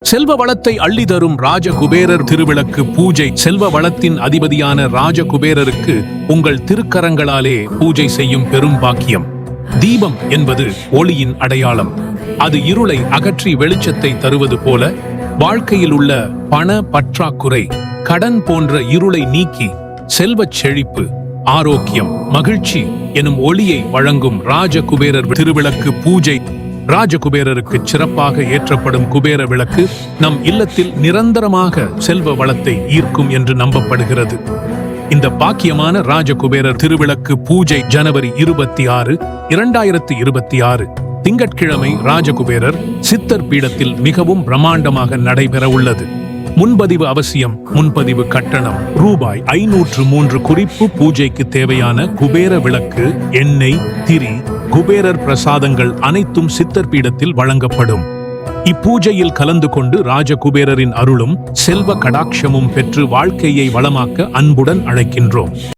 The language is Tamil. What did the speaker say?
செல்வ வளத்தை அள்ளி தரும் ராஜகுபேரர் திருவிளக்கு பூஜை. செல்வ வளத்தின் அதிபதியான ராஜகுபேரருக்கு உங்கள் திருக்கரங்களாலே பூஜை செய்யும் பெரும் பாக்கியம். தீபம் என்பது ஒளியின் அடையாளம். அது இருளை அகற்றி வெளிச்சத்தை தருவது போல வாழ்க்கையில் உள்ள பண பற்றாக்குறை, கடன் போன்ற இருளை நீக்கி செல்வச் செழிப்பு, ஆரோக்கியம், மகிழ்ச்சி எனும் ஒளியை வழங்கும் ராஜகுபேரர் திருவிளக்கு பூஜை. ராஜகுபேரருக்கு சிறப்பாக ஏற்றப்படும் குபேர விளக்கு நம் இல்லத்தில் நிரந்தரமாக செல்வ வளத்தை ஈர்க்கும் என்று நம்பப்படுகிறது. இந்த பாக்கியமான ராஜகுபேரர் திருவிளக்கு பூஜை ஜனவரி 26, 2026 திங்கட்கிழமை ராஜகுபேரர் சித்தர் பீடத்தில் மிகவும் பிரம்மாண்டமாக நடைபெற உள்ளது. முன்பதிவு அவசியம். முன்பதிவு கட்டணம் ரூபாய் 503. குறிப்பு: பூஜைக்கு தேவையான குபேர விளக்கு, எண்ணெய், திரி, குபேரர் பிரசாதங்கள் அனைத்தும் சித்தர் பீடத்தில் வழங்கப்படும். இப்பூஜையில் கலந்து கொண்டு ராஜகுபேரரின் அருளும் செல்வ கடாட்சமும் பெற்று வாழ்க்கையை வளமாக்க அன்புடன் அழைக்கின்றோம்.